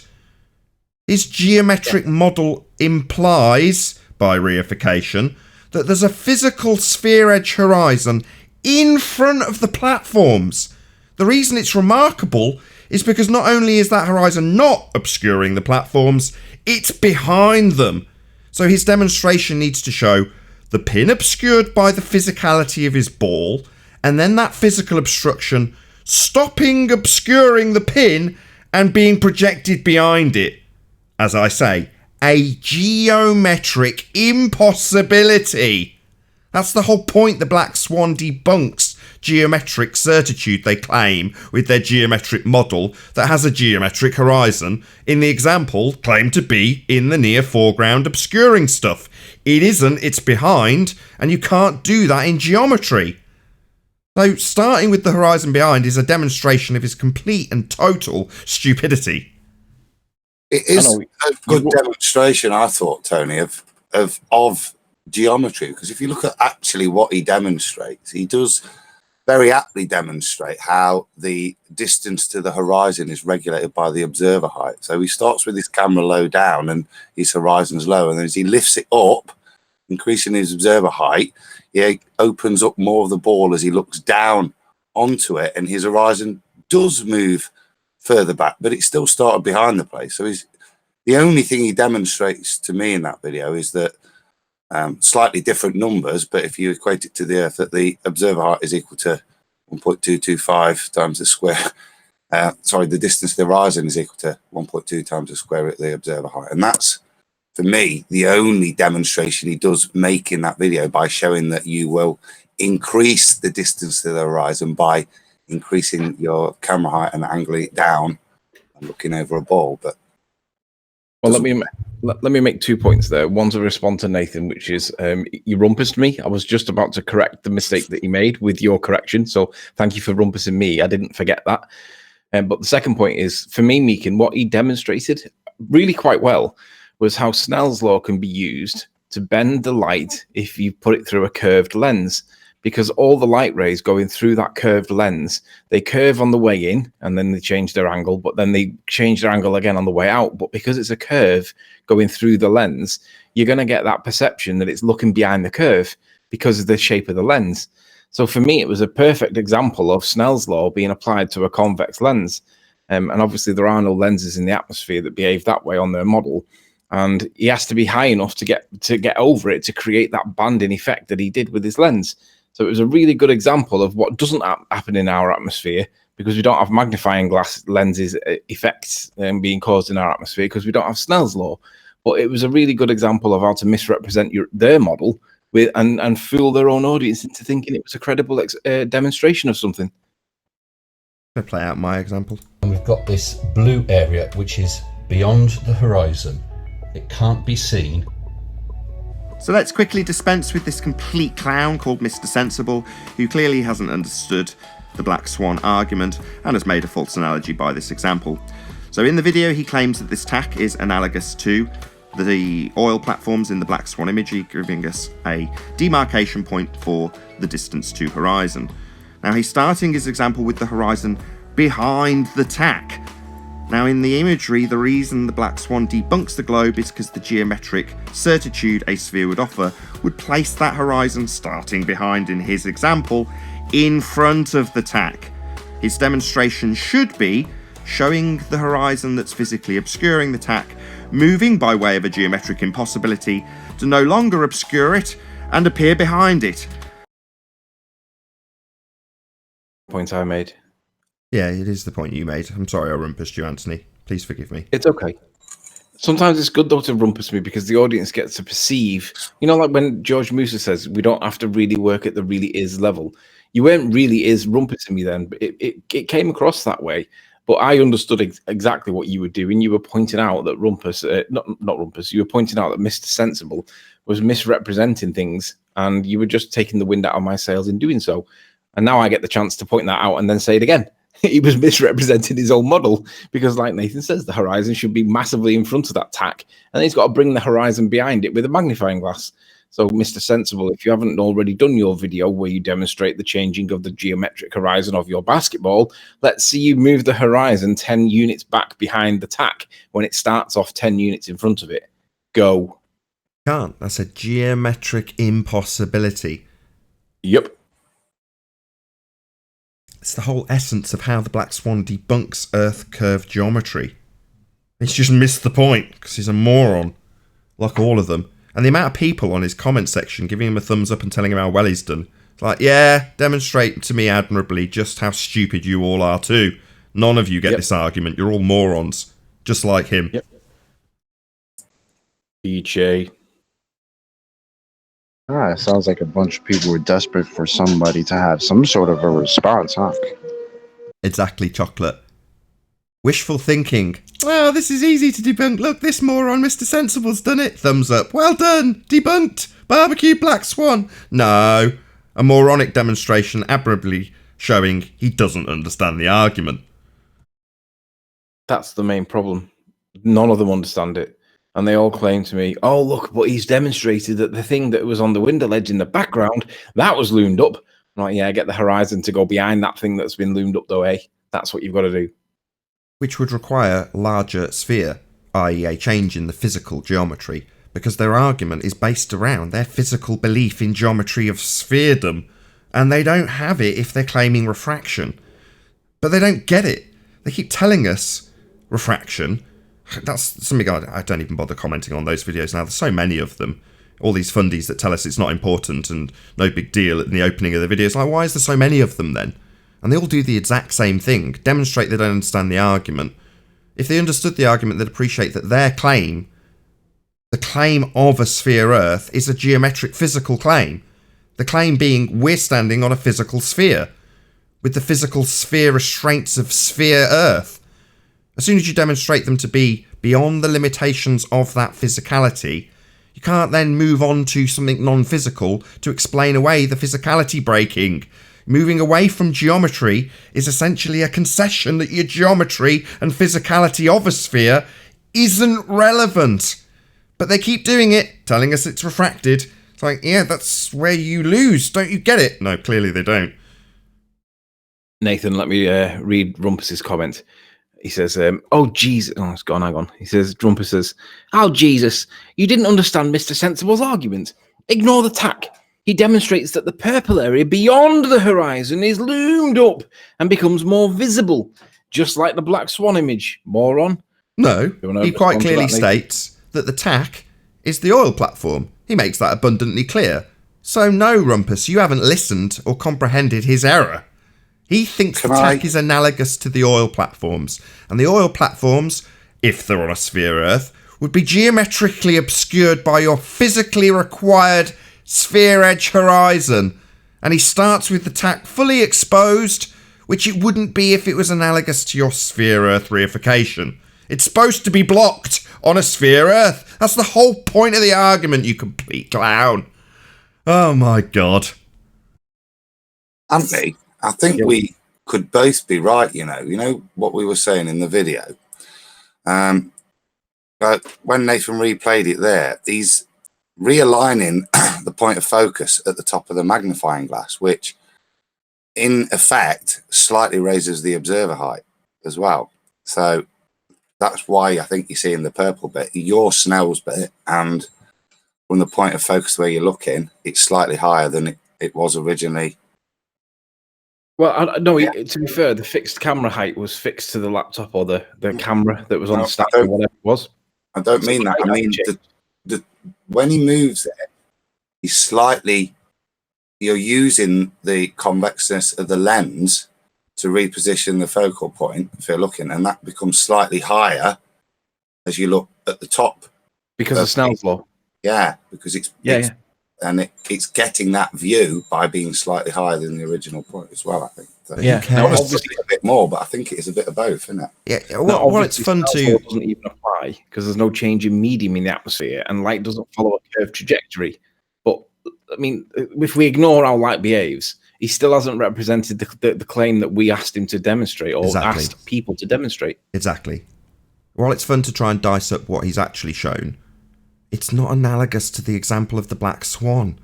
His geometric model implies, by reification, that there's a physical sphere edge horizon in front of the platforms. The reason it's remarkable is because not only is that horizon not obscuring the platforms, it's behind them. So his demonstration needs to show the pin obscured by the physicality of his ball, and then that physical obstruction stopping obscuring the pin and being projected behind it. As I say, a geometric impossibility. That's the whole point. The Black Swan debunks geometric certitude they claim with their geometric model that has a geometric horizon, in the example claimed to be in the near foreground obscuring stuff. It isn't, it's behind, and you can't do that in geometry. So starting with the horizon behind is a demonstration of his complete and total stupidity. It is a good demonstration, I thought, Tony, of geometry, because if you look at actually what he demonstrates, he does very aptly demonstrate how the distance to the horizon is regulated by the observer height. So he starts with his camera low down and his horizon's low, and then as he lifts it up, increasing his observer height, he opens up more of the ball as he looks down onto it, and his horizon does move further back, but it still started behind the place. So the only thing he demonstrates to me in that video is that slightly different numbers, but if you equate it to the Earth, that the observer height is equal to 1.225 times the square. The distance to the horizon is equal to 1.2 times the square root of the observer height. And that's, for me, the only demonstration he does make in that video, by showing that you will increase the distance to the horizon by increasing your camera height and angling it down and looking over a ball. But well, let me make 2 points there. One to respond to Nathan, which is you rumpused me. I was just about to correct the mistake that he made with your correction. So thank you for rumpusing me. I didn't forget that. But the second point is, for me, Meekin, what he demonstrated really quite well was how Snell's law can be used to bend the light if you put it through a curved lens, because all the light rays going through that curved lens, they curve on the way in and then they change their angle, but then they change their angle again on the way out. But because it's a curve going through the lens, you're going to get that perception that it's looking behind the curve because of the shape of the lens. So for me, it was a perfect example of Snell's law being applied to a convex lens. And obviously there are no lenses in the atmosphere that behave that way on their model. And he has to be high enough to get over it to create that banding effect that he did with his lens. So it was a really good example of what doesn't happen in our atmosphere, because we don't have magnifying glass lenses effects being caused in our atmosphere, because we don't have Snell's law. But it was a really good example of how to misrepresent their model with and fool their own audience into thinking it was a credible demonstration of something. I'll play out my example. And we've got this blue area which is beyond the horizon. It can't be seen. So let's quickly dispense with this complete clown called Mr. Sensible, who clearly hasn't understood the Black Swan argument and has made a false analogy by this example. So in the video, he claims that this tack is analogous to the oil platforms in the Black Swan imagery, giving us a demarcation point for the distance to horizon. Now he's starting his example with the horizon behind the tack. Now in the imagery, the reason the Black Swan debunks the globe is because the geometric certitude a sphere would offer would place that horizon starting behind in his example in front of the tack. His demonstration should be showing the horizon that's physically obscuring the tack, moving by way of a geometric impossibility to no longer obscure it and appear behind it. Point I made. Yeah, it is the point you made. I'm sorry I rumpused you, Anthony. Please forgive me. It's okay. Sometimes it's good, though, to rumpus me, because the audience gets to perceive, like when George Musa says, we don't have to really work at the really is level. You weren't really is rumpusing me then, but it came across that way. But I understood exactly what you were doing. You were pointing out that not Rumpus, you were pointing out that Mr. Sensible was misrepresenting things, and you were just taking the wind out of my sails in doing so. And now I get the chance to point that out and then say it again. He was misrepresenting his own model, because like Nathan says, the horizon should be massively in front of that tack, and he's got to bring the horizon behind it with a magnifying glass. So Mr. Sensible, if you haven't already done your video where you demonstrate the changing of the geometric horizon of your basketball, let's see you move the horizon 10 units back behind the tack when it starts off 10 units in front of it. Go. Can't. That's a geometric impossibility. Yep. It's the whole essence of how the Black Swan debunks Earth curve geometry. He's just missed the point, because he's a moron, like all of them. And the amount of people on his comment section giving him a thumbs up and telling him how well he's done. It's like, yeah, demonstrate to me admirably just how stupid you all are too. None of you get this argument. You're all morons, just like him. Yep. BJ. It sounds like a bunch of people were desperate for somebody to have some sort of a response, huh? Exactly, Chocolate. Wishful thinking. Oh, this is easy to debunk. Look, this moron, Mr. Sensible's done it. Thumbs up. Well done. Debunked. Barbecue Black Swan. No. A moronic demonstration admirably showing he doesn't understand the argument. That's the main problem. None of them understand it. And they all claim to me, oh, look, but he's demonstrated that the thing that was on the window ledge in the background, that was loomed up. I'm like, yeah, get the horizon to go behind that thing that's been loomed up, though, eh? That's what you've got to do. Which would require larger sphere, i.e. a change in the physical geometry, because their argument is based around their physical belief in geometry of spheredom, and they don't have it if they're claiming refraction. But they don't get it. They keep telling us refraction. That's something I don't even bother commenting on those videos now. There's so many of them. All these fundies that tell us it's not important and no big deal in the opening of the videos. Like, why is there so many of them then? And they all do the exact same thing. Demonstrate they don't understand the argument. If they understood the argument, they'd appreciate that their claim, the claim of a sphere Earth, is a geometric physical claim. The claim being we're standing on a physical sphere, with the physical sphere restraints of sphere Earth. As soon as you demonstrate them to be beyond the limitations of that physicality, you can't then move on to something non-physical to explain away the physicality breaking. Moving away from geometry is essentially a concession that your geometry and physicality of a sphere isn't relevant. But they keep doing it, telling us it's refracted. It's like, yeah, that's where you lose. Don't you get it? No, clearly they don't. Nathan, let me read Rumpus's comment. He says, oh, Jesus. Oh, it's gone, hang on. He says, Rumpus says, oh, Jesus, you didn't understand Mr. Sensible's argument. Ignore the tack. He demonstrates that the purple area beyond the horizon is loomed up and becomes more visible, just like the Black Swan image. Moron. No, he quite clearly states that the tack is the oil platform. He makes that abundantly clear. So no, Rumpus, you haven't listened or comprehended his error. He thinks the tack is analogous to the oil platforms, and the oil platforms, if they're on a sphere Earth, would be geometrically obscured by your physically required sphere edge horizon. And he starts with the tack fully exposed, which it wouldn't be if it was analogous to your sphere Earth reification. It's supposed to be blocked on a sphere Earth. That's the whole point of the argument, you complete clown. Oh my God. Anthony, I think we could both be right, you know what we were saying in the video. But when Nathan replayed it there, he's realigning the point of focus at the top of the magnifying glass, which in effect slightly raises the observer height as well. So that's why I think you're seeing the purple bit, your Snell's bit, and from the point of focus where you're looking, it's slightly higher than it was originally. Well, no, to be fair, the fixed camera height was fixed to the laptop or the camera that was on the stack or whatever it was. I don't mean that. I mean, when he moves it, he's slightly, you're using the convexness of the lens to reposition the focal point if you're looking, and that becomes slightly higher as you look at the top. Because of Snell's law? Yeah, because it's getting that view by being slightly higher than the original point as well, I think. So now, obviously a bit more, but I think it is a bit of both, isn't it? Yeah, well it's fun to... doesn't even apply because there's no change in medium in the atmosphere and light doesn't follow a curved trajectory. But, I mean, if we ignore how light behaves, he still hasn't represented the claim that we asked him to demonstrate or asked people to demonstrate. Exactly. While it's fun to try and dice up what he's actually shown, it's not analogous to the example of the Black Swan.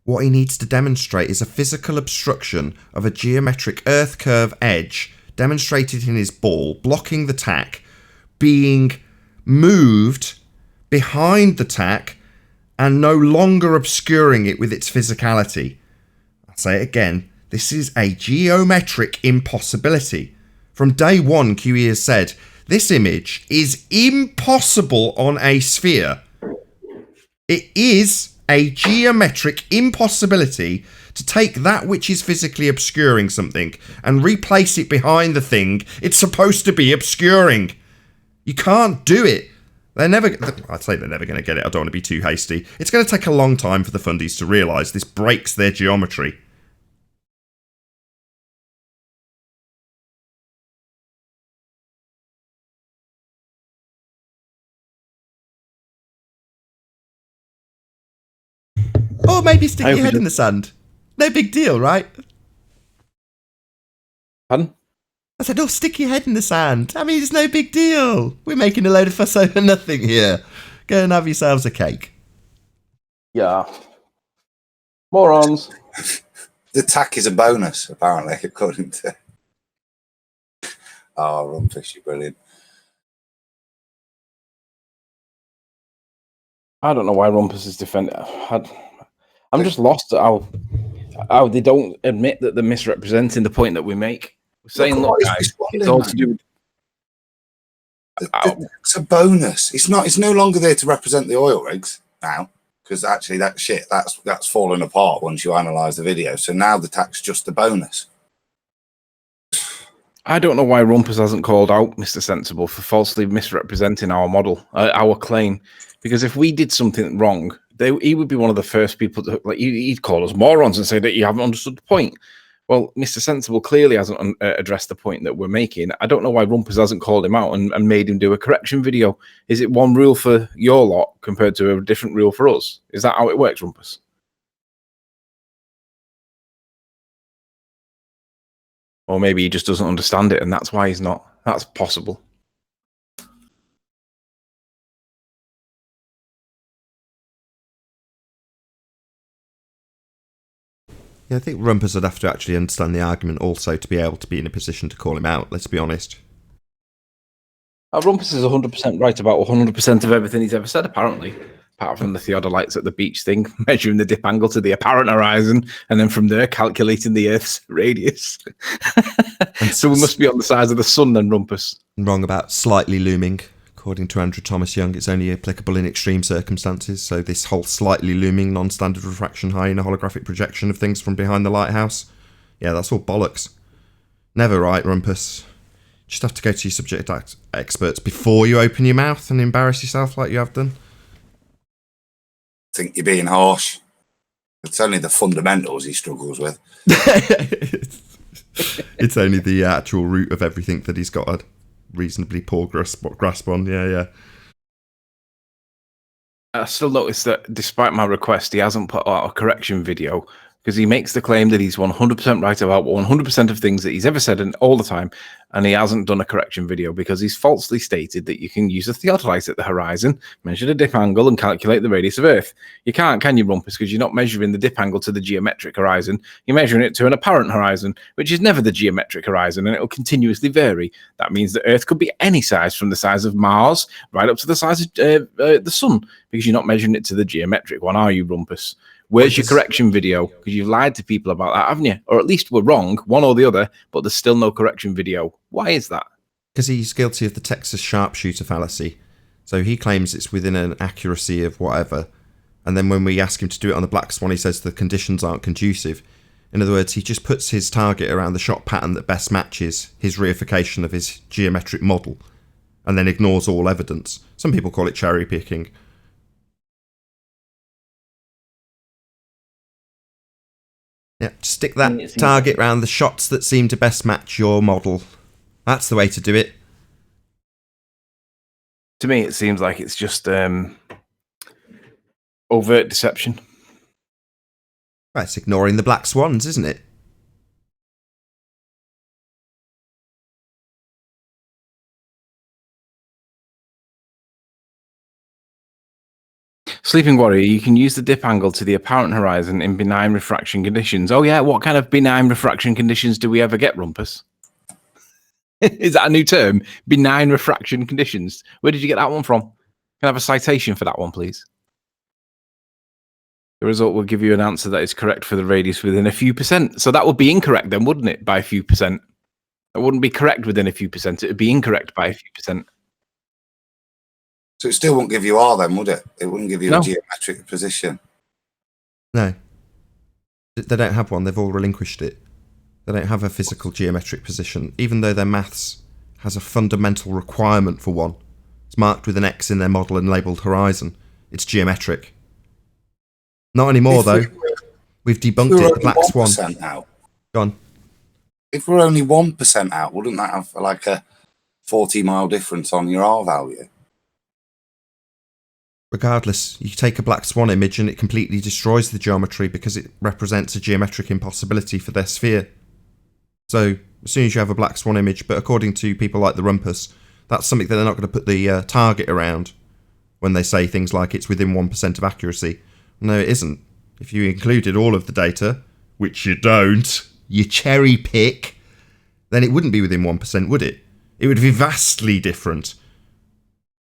What he needs to demonstrate is a physical obstruction of a geometric earth curve edge demonstrated in his ball, blocking the tack, being moved behind the tack and no longer obscuring it with its physicality. I'll say it again, this is a geometric impossibility. From day one, QE has said, this image is impossible on a sphere. It is a geometric impossibility to take that which is physically obscuring something and replace it behind the thing it's supposed to be obscuring. You can't do it. I'd say they're never going to get it. I don't want to be too hasty. It's going to take a long time for the fundies to realise this breaks their geometry. Or maybe stick your head in the sand. No big deal, right? Pardon? I said, oh, stick your head in the sand. I mean, it's no big deal. We're making a load of fuss over nothing here. Go and have yourselves a cake. Yeah. Morons. The tack is a bonus, apparently, according to... Oh, Rumpus, you're brilliant. I don't know why Rumpus is defending. I'm just lost at how they don't admit that they're misrepresenting the point that we make. We're saying, look, guys, it's all to do with... It's a bonus. It's no longer there to represent the oil rigs now, because actually that's fallen apart once you analyse the video. So now the tack's just a bonus. I don't know why Rumpus hasn't called out Mr. Sensible for falsely misrepresenting our model, our claim. Because if we did something wrong, he would be one of the first people to, like, he'd call us morons and say that you haven't understood the point. Well, Mr. Sensible clearly hasn't addressed the point that we're making. I don't know why Rumpus hasn't called him out and made him do a correction video. Is it one rule for your lot compared to a different rule for us? Is that how it works, Rumpus? Or maybe he just doesn't understand it and that's why he's not. That's possible. Yeah, I think Rumpus would have to actually understand the argument also to be able to be in a position to call him out, let's be honest. Rumpus is 100% right about 100% of everything he's ever said, apparently. Apart from the theodolites at the beach thing, measuring the dip angle to the apparent horizon, and then from there calculating the Earth's radius. So we must be on the size of the sun then, Rumpus. Wrong about slightly looming. According to Andrew Thomas Young, it's only applicable in extreme circumstances. So this whole slightly looming non-standard refraction high in a holographic projection of things from behind the lighthouse. Yeah, that's all bollocks. Never right, Rumpus. Just have to go to your subject experts before you open your mouth and embarrass yourself like you have done. I think you're being harsh. It's only the fundamentals he struggles with. It's only the actual root of everything that he's got a reasonably poor grasp on. Yeah. I still notice that despite my request, he hasn't put out a correction video because he makes the claim that he's 100% right about 100% of things that he's ever said all the time, and he hasn't done a correction video because he's falsely stated that you can use a theodolite at the horizon, measure the dip angle, and calculate the radius of Earth. You can't, can you, Rumpus? Because you're not measuring the dip angle to the geometric horizon. You're measuring it to an apparent horizon, which is never the geometric horizon, and it will continuously vary. That means that Earth could be any size, from the size of Mars right up to the size of the Sun, because you're not measuring it to the geometric one, are you, Rumpus? Where's your correction video? Because you've lied to people about that, haven't you? Or at least we're wrong, one or the other, but there's still no correction video. Why is that? Because he's guilty of the Texas sharpshooter fallacy. So he claims it's within an accuracy of whatever. And then when we ask him to do it on the Black Swan, he says the conditions aren't conducive. In other words, he just puts his target around the shot pattern that best matches his reification of his geometric model, and then ignores all evidence. Some people call it cherry picking. Yeah, stick that target around the shots that seem to best match your model. That's the way to do it. To me, it seems like it's just overt deception. Well, it's ignoring the black swans, isn't it? Sleeping Warrior, you can use the dip angle to the apparent horizon in benign refraction conditions. Oh yeah, what kind of benign refraction conditions do we ever get, Rumpus? Is that a new term? Benign refraction conditions. Where did you get that one from? Can I have a citation for that one, please? The result will give you an answer that is correct for the radius within a few percent. So that would be incorrect then, wouldn't it, by a few percent? It wouldn't be correct within a few percent. It would be incorrect by a few percent. So it still wouldn't give you R then, would it? It wouldn't give you a geometric position. No. They don't have one. They've all relinquished it. They don't have a physical geometric position, even though their maths has a fundamental requirement for one. It's marked with an X in their model and labelled horizon. It's geometric. Not anymore, though. We've debunked it. The black swan. Out. Gone. If we're only 1% out, wouldn't that have like a 40-mile difference on your R value? Regardless, you take a black swan image and it completely destroys the geometry because it represents a geometric impossibility for their sphere. So, as soon as you have a black swan image, but according to people like the Rumpus, that's something that they're not going to put the target around when they say things like it's within 1% of accuracy. No, it isn't. If you included all of the data, which you don't, you cherry pick, then it wouldn't be within 1%, would it? It would be vastly different.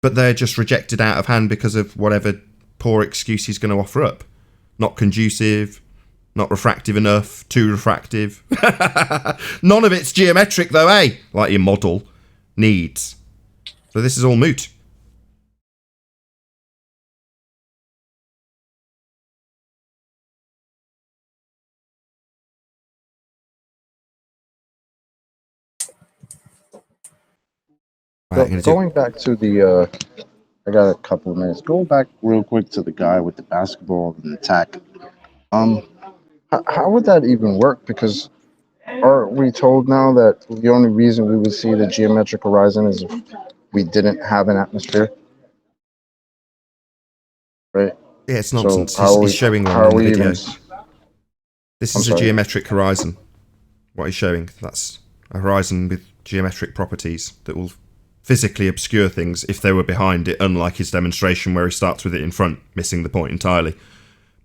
But they're just rejected out of hand because of whatever poor excuse he's going to offer up. Not conducive, not refractive enough, too refractive. None of it's geometric though, eh? Like your model needs. So this is all moot. Going back to the, I got a couple of minutes. Go back real quick to the guy with the basketball and the attack. How would that even work? Because are we told now that the only reason we would see the geometric horizon is if we didn't have an atmosphere? Right? Yeah, it's nonsense. So He's showing one in the video. This is a geometric horizon. What he's showing, that's a horizon with geometric properties that will physically obscure things if they were behind it, unlike his demonstration where he starts with it in front, missing the point entirely.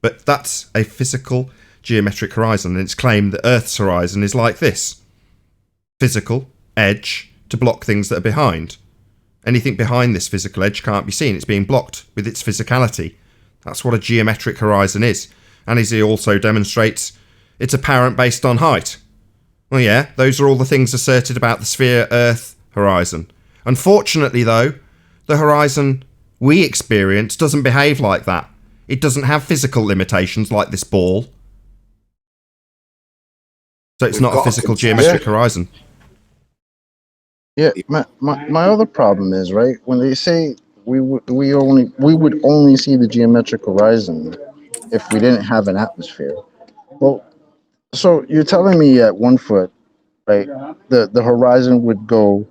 But that's a physical geometric horizon, and it's claimed that Earth's horizon is like this. Physical edge to block things that are behind. Anything behind this physical edge can't be seen. It's being blocked with its physicality. That's what a geometric horizon is. And as he also demonstrates, it's apparent based on height. Well, yeah, those are all the things asserted about the sphere-Earth horizon. Unfortunately, though, the horizon we experience doesn't behave like that. It doesn't have physical limitations like this ball. So it's not a physical geometric horizon. Yeah, my other problem is, right, when they say we would only see the geometric horizon if we didn't have an atmosphere. Well, so you're telling me at 1 foot, right, the horizon would go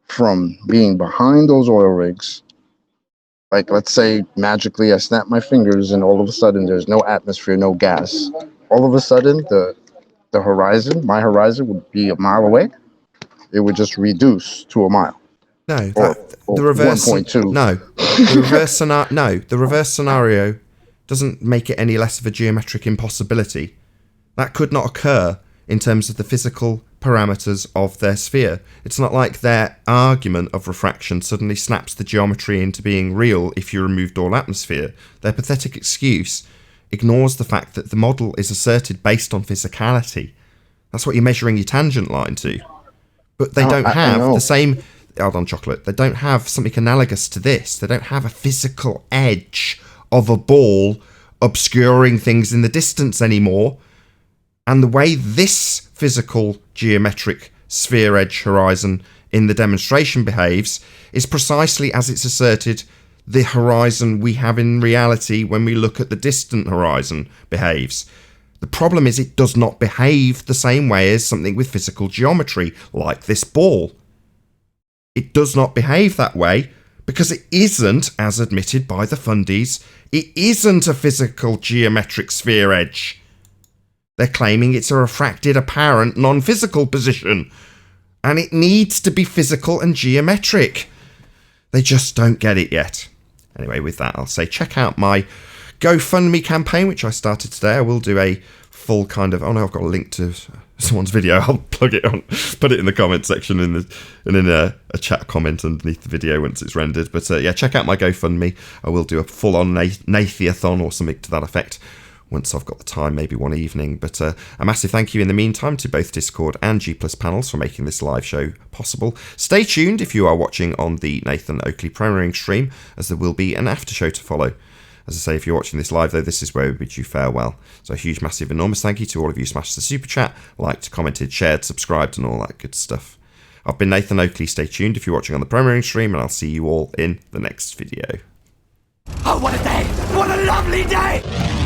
from being behind those oil rigs, like let's say magically I snap my fingers and all of a sudden there's no atmosphere, no gas. All of a sudden the horizon, my horizon would be a mile away. It would just reduce to a mile. No, the reverse. 1.2. No, the reverse scenario. No, the reverse scenario doesn't make it any less of a geometric impossibility. That could not occur in terms of the physical parameters of their sphere. It's not like their argument of refraction suddenly snaps the geometry into being real if you removed all atmosphere. Their pathetic excuse ignores the fact that the model is asserted based on physicality. That's what you're measuring your tangent line to. But they don't have the same... Hold on, Chocolate. They don't have something analogous to this. They don't have a physical edge of a ball obscuring things in the distance anymore. And the way this physical geometric sphere edge horizon in the demonstration behaves is precisely as it's asserted the horizon we have in reality when we look at the distant horizon behaves. The problem is it does not behave the same way as something with physical geometry, like this ball. It does not behave that way because it isn't, as admitted by the fundies, it isn't a physical geometric sphere edge. They're claiming it's a refracted, apparent, non-physical position. And it needs to be physical and geometric. They just don't get it yet. Anyway, with that, I'll say check out my GoFundMe campaign, which I started today. I will do a full kind of... Oh no, I've got a link to someone's video. I'll plug it on, put it in the comment section and in a chat comment underneath the video once it's rendered. But yeah, check out my GoFundMe. I will do a full-on Nathiathon or something to that effect once I've got the time, maybe one evening. But a massive thank you in the meantime to both Discord and G+ panels for making this live show possible. Stay tuned if you are watching on the Nathan Oakley premiering stream, as there will be an after show to follow. As I say, if you're watching this live, though, this is where we bid you farewell. So a huge, massive, enormous thank you to all of you who smashed the super chat, liked, commented, shared, subscribed, and all that good stuff. I've been Nathan Oakley. Stay tuned if you're watching on the premiering stream, and I'll see you all in the next video. Oh, what a day! What a lovely day!